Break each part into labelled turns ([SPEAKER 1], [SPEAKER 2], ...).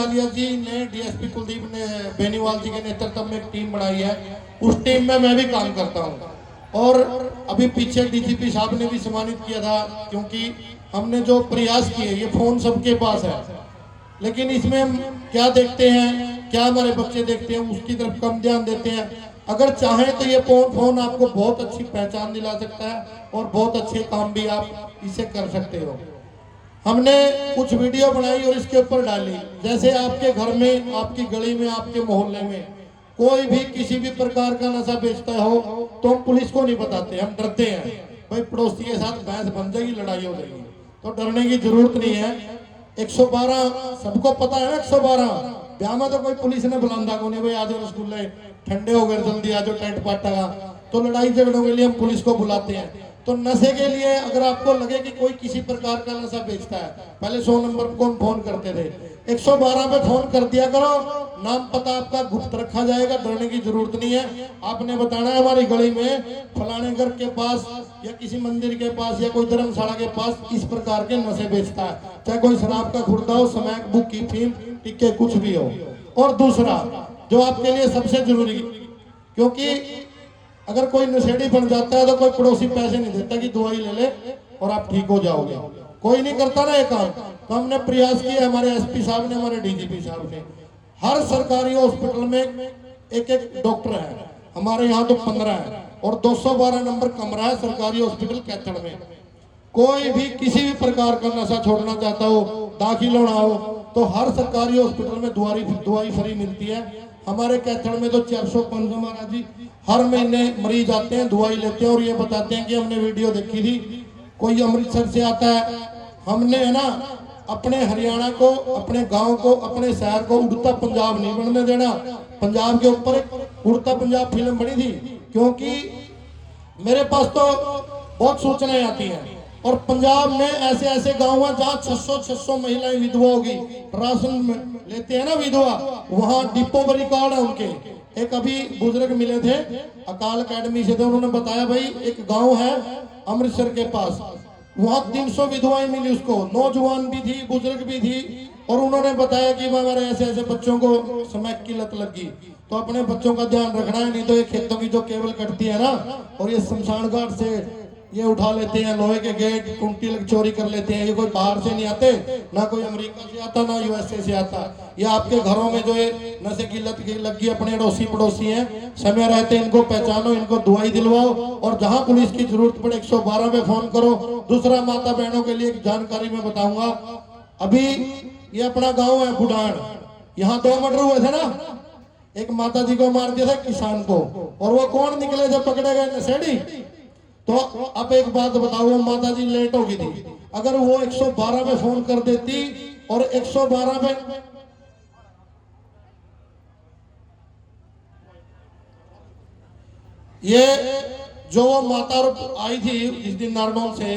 [SPEAKER 1] आलिया जी ने, डीएसपी कुलदीप ने, बेनीवाल जी के नेतृत्व में एक टीम बनाई है। उस टीम में मैं भी काम करता हूँ और अभी पीछे डीजीपी साहब ने भी सम्मानित किया था, क्योंकि हमने जो प्रयास किए, ये फोन सबके पास है, लेकिन इसमें हम क्या देखते हैं, क्या हमारे बच्चे देखते हैं, उसकी तरफ कम ध्यान देते हैं। अगर चाहें तो ये फोन आपको बहुत अच्छी पहचान दिला सकता है और बहुत अच्छे काम भी आप इसे कर सकते हो। हमने कुछ वीडियो बनाई और इसके ऊपर डाली। जैसे आपके घर में, आपकी गली में, आपके मोहल्ले में कोई भी किसी भी प्रकार का नशा बेचता हो तो हम पुलिस को नहीं बताते, हम डरते हैं भाई पड़ोसी के साथ बहस बन जाएगी, लड़ाई हो जाएगी। तो डरने की जरूरत नहीं है। 112 सबको पता है ना, 112 ब्याह में तो कोई पुलिस ने बुलांदा को नहीं, भाई आज रसगुल्ले ठंडे हो गए जल्दी आ जाओ, टेंट पाटा। तो लड़ाई झगड़ों के लिए हम पुलिस को बुलाते हैं। तो नशे के लिए अगर आपको लगे कि कोई किसी प्रकार का नशा बेचता है, पहले 100 नंबर को हम फोन करते थे, 112 पे फोन कर दिया करो, नाम पता आपका गुप्त रखा जाएगा, डरने की जरूरत नहीं है। आपने बताना है हमारी गली में फलाने घर के पास या किसी मंदिर के पास या कोई धर्मशाला के पास इस प्रकार के नशे बेचता है, चाहे कोई शराब का खुर्दा हो, स्मैक, बुक्की, फीम, टिक्के, कुछ भी हो। और दूसरा जो आपके लिए सबसे जरूरी, क्योंकि अगर कोई नशेड़ी बन जाता है तो कोई पड़ोसी पैसे नहीं देता कि दवाई ले ले और आप ठीक हो जाओगे, कोई नहीं करता ना ये काम। तो हमने प्रयास किया, हमारे एसपी साहब ने, हमारे डीजीपी साहब ने, हर सरकारी हॉस्पिटल में एक एक डॉक्टर है। हमारे यहाँ तो 15 है और 212 नंबर कमरा है सरकारी हॉस्पिटल कैथड़ में। कोई भी किसी भी प्रकार का नशा छोड़ना चाहता हो, दाखिल होना हो, तो हर सरकारी हॉस्पिटल में दवाई फ्री मिलती है। हमारे कैथड़ में तो 405 महाराज जी हर महीने मरीज आते हैं, दवाई लेते हैं और ये बताते हैं कि हमने वीडियो देखी थी, कोई अमृतसर से आता है। हमने है ना अपने हरियाणा को, अपने गांव को, अपने शहर को उड़ता पंजाब नहीं बनने देना। पंजाब के ऊपर एक उड़ता पंजाब फिल्म बनी थी, क्योंकि मेरे पास तो बहुत सूचनाएं आती हैं और पंजाब में ऐसे ऐसे गांव हैं जहां 600 महिलाएं विधवा होगी, राशन लेते हैं ना विधवा, वहां डिपो पर रिकॉर्ड है उनके। एक अभी बुजुर्ग मिले थे अकाल अकेडमी से थे, उन्होंने बताया भाई एक गांव है अमृतसर के पास, वहां 300 विधवाएं मिली उसको, नौजवान भी थी, बुजुर्ग भी थी। और उन्होंने बताया कि हमारे ऐसे ऐसे बच्चों को स्मैक की लत लगी। तो अपने बच्चों का ध्यान रखना है, नहीं तो ये खेतों की जो केबल कटती है ना, और ये शमशान घाट से ये उठा लेते हैं, लोहे के गेट कुंटी चोरी कर लेते हैं। ये कोई बाहर से नहीं आते, ना कोई अमेरिका से आता, ना यूएसए से आता। ये आपके घरों में जो है नशे की लत की लगी, अपने अड़ोसी पड़ोसी हैं, समय रहते इनको पहचानो, इनको दवाई दिलवाओ और जहां पुलिस की जरूरत पड़े 112 पे फोन करो। दूसरा माता बहनों के लिए एक जानकारी मैं बताऊंगा, अभी ये अपना गाँव है बुढ़ान, यहाँ 2 मर्डर हुए थे ना, एक माता जी को मार दिया था किसान को, और वो कौन निकले जब पकड़े गए? नशेड़ी। तो अब एक बात बताओ, वो माता जी लेट हो गई थी, अगर वो 112 पे फोन कर देती और 112 पे ये जो वो माता आई थी इस दिन नारनौल से,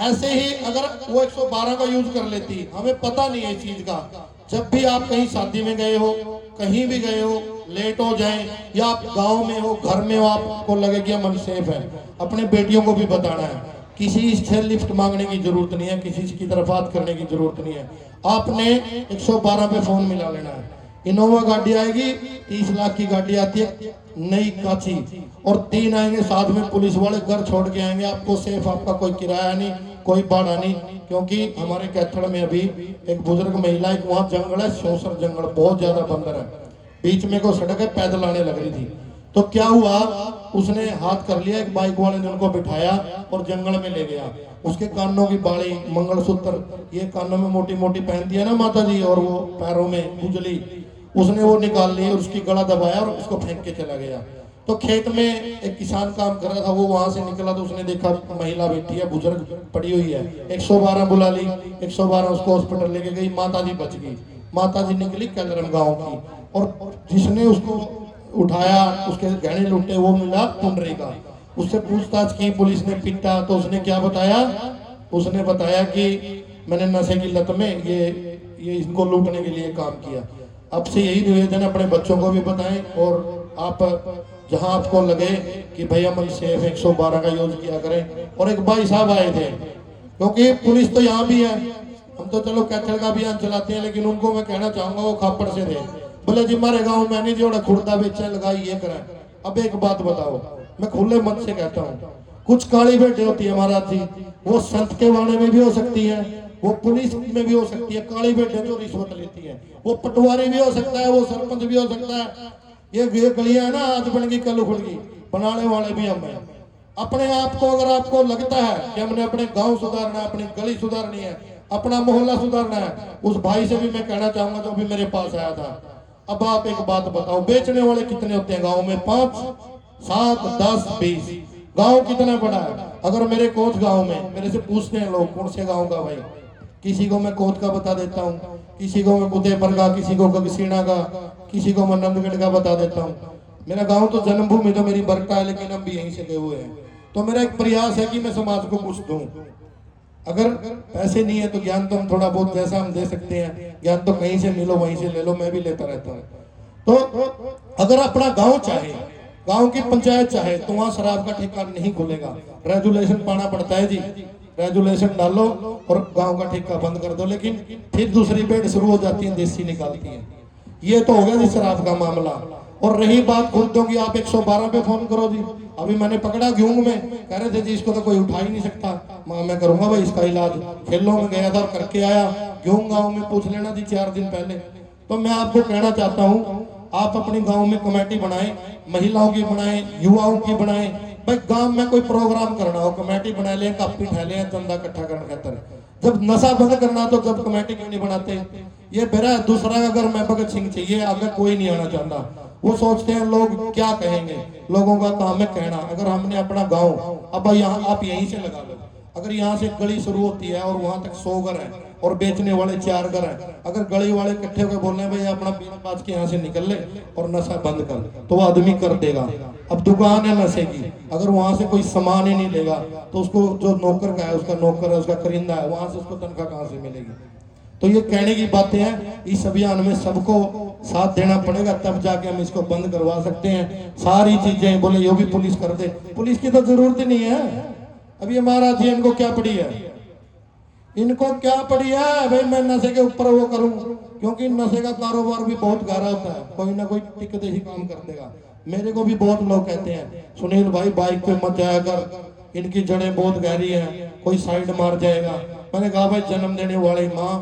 [SPEAKER 1] ऐसे ही अगर वो 112 का यूज कर लेती, हमें पता नहीं है इस चीज का। जब भी आप कहीं शादी में गए हो, कहीं भी गए हो, लेट हो जाए या आप गांव में हो, घर में हो, आपको लगे कि हम अनसेफ है, अपने बेटियों को भी बताना है, किसी से लिफ्ट मांगने की जरूरत नहीं है, किसी की तरफ बात करने की जरूरत नहीं है। आपने 112 पे फोन मिला लेना है। इनोवा गाड़ी आएगी, 30 लाख की गाड़ी आती है नई काची, और 3 आएंगे साथ में पुलिस वाले, घर छोड़ के आएंगे, आपको सेफ, आपका कोई किराया नहीं, कोई भाड़ा नहीं। क्योंकि हमारे कैथड़ में अभी एक बुजुर्ग महिला, एक वहां जंगल है, शोसर जंगल, बहुत ज्यादा बंदर है, बीच में को सड़क है, पैदल आने लग रही थी। तो क्या हुआ, उसने हाथ कर लिया, एक बाइक वाले ने उनको बिठाया और जंगल में ले गया। उसके कानों की बाली, मंगलसूत्र, ये कानों में मोटी मोटी पहन दिया ना माता जी, और वो पैरों में खुजली, उसने वो निकाल ली और उसकी गला दबाया और उसको फेंक के चला गया। तो खेत में एक किसान काम कर रहा था, वो वहां से निकला तो उसने देखा महिला बैठी है, बुजुर्ग पड़ी हुई है, 112 बुला ली, 112 उसको हॉस्पिटल लेके गई, माता जी बच गई। माता जी निकली कैलरम गाँव की, और जिसने उसको उठाया, उसके गहने लूटे, वो मिला पुंडरी का। उससे पूछताछ की, पुलिस ने पीटा, तो उसने क्या बताया? उसने बताया कि मैंने नशे की लत में ये इनको लूटने के लिए काम किया। अब से यही निवेदन अपने बच्चों को भी बताएं, और आप जहां आपको लगे कि भैया मन सेफ 112 का यूज किया करें। और एक भाई साहब आए थे, क्योंकि पुलिस तो यहाँ भी है, हम तो चलो कैथल का अभियान चलाते हैं, लेकिन उनको मैं कहना चाहूंगा वो खापड़ से थे। बोले जी हमारे गांव में नहीं जोड़ा खुर्दा बेचा लगाई ये करें। अब एक बात बताओ, मैं खुले मन से कहता हूँ, कुछ काली बेटे होती है महाराज जी, वो संत के वाणे में भी हो सकती है, वो पुलिस में भी हो सकती है। काली बेटे जो रिश्वत लेती है, वो पटवारी भी हो सकता है, वो सरपंच भी हो सकता है। ये गलियां है ना, आज बन गई कल उखड़ गई, बनाने वाले भी हम हैं। अपने आप को अगर आपको लगता है कि हमने अपने गांव सुधारना है, अपनी गली सुधारनी है, अपना मोहल्ला सुधारना है, उस भाई से भी मैं कहना चाहूंगा जो भी मेरे पास आया था, अब आप एक बात बताओ, बेचने वाले कितने होते हैं गांव में? 5, 7, 10, 20। गांव कितना बड़ा है? अगर मेरे कोच गांव में, मेरे से पूछते हैं लोग कौन से गांव का भाई, किसी को मैं कोच का बता देता हूँ, किसी को मैं उदयपुर का, किसी को गगसीना का, किसी को मैं नंदगढ़ का बता देता हूँ। मेरा गांव तो जन्मभूमि तो मेरी बरका है, लेकिन हम भी यहीं से गए हुए हैं। तो मेरा एक प्रयास है कि मैं समाज को कुछ दूं। अगर पैसे नहीं है तो ज्ञान तो हम थोड़ा बहुत जैसा हम दे सकते हैं, ज्ञान तो कहीं से मिलो वहीं से ले लो, मैं भी लेता रहता हूँ। तो अगर अपना गांव चाहे, गांव की पंचायत चाहे, तो वहां शराब का ठेका नहीं खुलेगा। रेजुलेशन पाना पड़ता है जी, रेजुलेशन डालो और गांव का ठेका बंद कर दो। लेकिन फिर दूसरी बेड शुरू हो जाती है, देसी निकालती है। ये तो हो गया जी शराब का मामला। और रही बात खुर्दों की, आप 112 पे फोन करो जी। अभी मैंने पकड़ा ग्यूंग में, कह रहे थे जी इसको तो कोई उठा ही नहीं सकता। मैं करूंगा भाई इसका इलाज। खेलों में गया था और करके आया। ग्यूंग गांव में पूछ लेना जी 4 दिन पहले। तो मैं आपको कहना चाहता हूँ, आप अपने गांव में कमेटी बनाएं, महिलाओं की बनाएं, युवाओं की बनाएं। भाई गांव में कोई प्रोग्राम करना हो, कमेटी बना ले, कापी उठा ले, चंदा इकट्ठा करने खातर। जब नशा बंद करना तो जब कमेटी क्यों नहीं बनाते? ये मेरा दूसरा, अगर मैं भगत सिंह चाहिए, आगे कोई नहीं आना चाहता। वो सोचते हैं लोग क्या कहेंगे, लोगों का काम है कहना। अगर हमने अपना गांव, अब यहाँ आप यहीं से लगा लो, अगर यहाँ से गली शुरू होती है और वहां तक 100 घर है और बेचने वाले 4 घर है, अगर गली वाले इकट्ठे होकर बोल रहे हैं भाई अपना बीच बाज के यहाँ से निकल ले और नशा बंद कर, तो वो आदमी कर देगा। अब दुकान है नशे की, अगर वहां से कोई सामान ही नहीं लेगा तो उसको जो नौकर का है, उसका नौकर है, उसका करिंदा है, वहां से उसको तनख्वाह कहाँ से मिलेगी? तो ये कहने की बातें हैं। इस अभियान में सबको साथ देना पड़ेगा, तब जाके हम इसको बंद करवा सकते हैं। सारी चीजें बोले यो भी पुलिस कर दे, पुलिस की तो जरूरत ही नहीं है। अब ये महाराज जी इनको क्या पड़ी है, इनको क्या पड़ी है भाई मैं नशे के ऊपर वो करूं? क्योंकि नशे का कारोबार भी बहुत गहरा होता है, कोई ना कोई टिकते ही काम कर देगा। मेरे को भी बहुत लोग कहते हैं सुनील भाई बाइक पे मत जाया कर, इनकी जड़ें बहुत गहरी हैं, कोई साइड मार जाएगा। मैंने कहा भाई जन्म देने वाली माँ,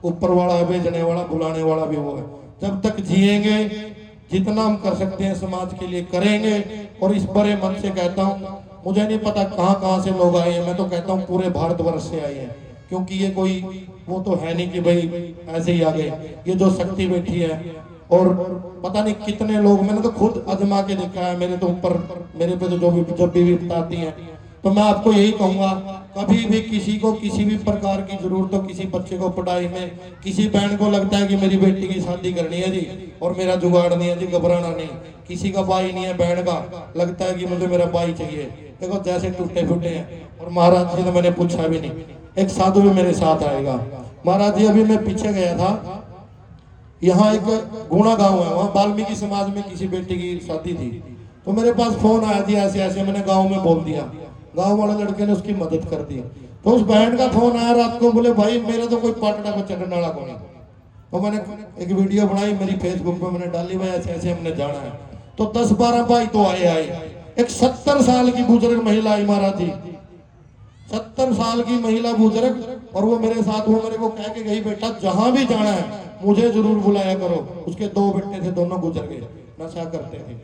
[SPEAKER 1] ऊपर वाला है, भेजने वाला, बुलाने वाला भी वो है। जब तक जिएंगे, जितना हम कर सकते हैं समाज के लिए करेंगे। और इस बड़े मन से कहता हूँ, मुझे नहीं पता कहाँ कहाँ से लोग आए हैं, मैं तो कहता हूँ पूरे भारतवर्ष से आए हैं। क्योंकि ये कोई वो तो है नहीं कि भाई ऐसे ही आ गए। ये जो शक्ति बैठी है और पता नहीं कितने लोग, मैंने तो खुद आजमा के देखा है। मेरे तो ऊपर, मेरे पे तो जो भी जब भी बताती है, तो मैं आपको यही कहूंगा, कभी भी किसी को किसी भी प्रकार की जरूरत हो, किसी बच्चे को पढ़ाई में, किसी बहन को लगता है कि मेरी बेटी की शादी करनी है जी और मेरा जुगाड़ नहीं है जी, घबराना नहीं। किसी का भाई नहीं है, बहन का लगता है कि मुझे मेरा भाई चाहिए, देखो जैसे टूटे फूटे हैं। और महाराज जी ने मैंने पूछा भी नहीं, एक साधु भी मेरे साथ आएगा। महाराज जी अभी मैं पीछे गया था, यहाँ एक गुणा गांव है, वहाँ वाल्मीकि समाज में किसी बेटी की शादी थी। तो मेरे पास फोन आया जी ऐसे ऐसे, मैंने गाँव में बोल दिया, गांव वाले लड़के ने उसकी मदद कर दी। तो उस बहन का फोन आया रात को, बोले भाई मेरा तो कोई पाटड़ा को चढ़ने वाला को नहीं। तो मैंने एक वीडियो बनाई, मेरी फेसबुक पे मैंने डाली, भाई ऐसे ऐसे हमने जाना है। तो 10-12 भाई तो आए। एक 70 साल की बुजुर्ग महिला आई महाराज जी, 70 साल की महिला बुजुर्ग, और वो मेरे साथ, वो मेरे को कह के गई बेटा जहां भी जाना है मुझे जरूर बुलाया करो। उसके 2 बेटे थे, दोनों गुजर गए, नशा करते थे।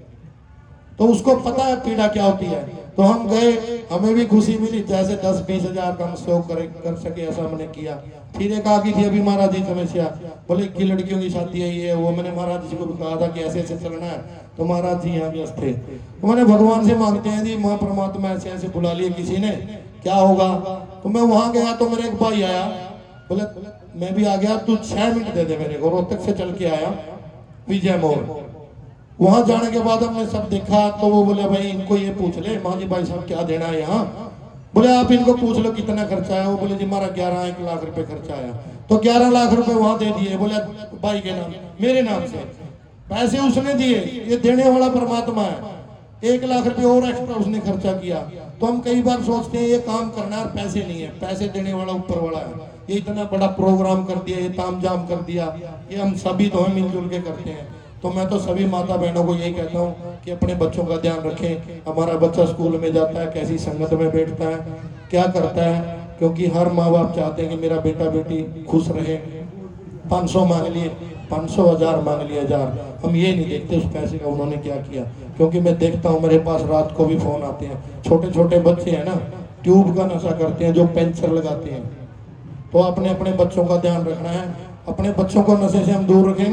[SPEAKER 1] तो उसको पता है पीड़ा क्या होती है। तो हम गए, हमें भी खुशी मिली, जैसे 10-20 हजार का हम सहयोग कर सके ऐसा हमने किया। फिर एक आगे थी अभी महाराज जी समस्या, बोले कि लड़कियों की शादी है ये वो। मैंने महाराज जी को भी कहा था कि ऐसे ऐसे चलना है, तो महाराज जी यहाँ व्यस्त थे। तो मैंने भगवान से मांगते हैं जी, माँ परमात्मा ऐसे ऐसे बुला लिए किसी ने, क्या होगा? तो मैं वहां गया तो मेरे एक भाई आया, बोले मैं भी आ गया, तू 6 मिनट दे दे मेरे को। रोहतक से चल के आया विजय मोड़। वहां जाने के बाद हमने सब देखा, तो वो बोले भाई इनको ये पूछ ले माजी भाई साहब क्या देना है यहाँ। बोले आप इनको पूछ लो कितना खर्चा है। वो बोले जी हमारा 1 लाख रुपए खर्चा आया। तो 11 लाख रुपए वहां दे दिए। बोले भाई के नाम, मेरे नाम से पैसे उसने दिए, ये देने वाला परमात्मा है। 1 लाख रुपए और एक्स्ट्रा उसने खर्चा किया। तो हम कई बार सोचते हैं ये काम करना है, पैसे नहीं है, पैसे देने वाला ऊपर वाला है। ये इतना बड़ा प्रोग्राम कर दिया, ये तामझाम कर दिया, ये हम सभी तो मिलजुल के करते हैं। तो मैं तो सभी माता बहनों को यही कहता हूँ कि अपने बच्चों का ध्यान रखें। हमारा बच्चा स्कूल में जाता है, कैसी संगत में बैठता है, क्या करता है, क्योंकि हर माँ बाप चाहते हैं कि मेरा बेटा बेटी खुश रहे। 500 मांग लिए, 500 1000 मांग लिए 1000, हम ये नहीं देखते उस पैसे का उन्होंने क्या किया। क्योंकि मैं देखता हूँ मेरे पास रात को भी फोन आते हैं, छोटे छोटे बच्चे हैं ना, ट्यूब का नशा करते हैं, जो पेंचर लगाते हैं। तो अपने अपने बच्चों का ध्यान रखना है, अपने बच्चों को नशे से हम दूर रखेंगे।